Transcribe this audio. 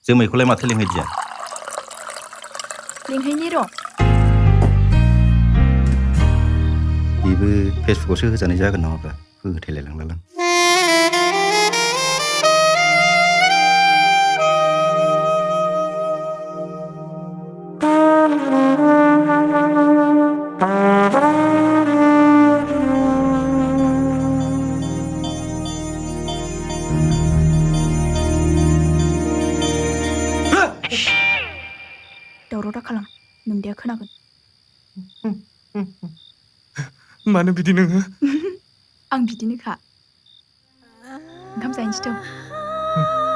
जोमैखौलाय माथो लिंहैदिया? लिंहैनि र'। बेबो फेसबुकआवसो होजानाय जागोन नामाब्रा? होथायलायलांलालां। दावराव दा खालाम, नोंदाया खोनागोन। मानो बिदि नोङो? आं बिदिनोखा। ओंखाम जाहैनोसै थौ।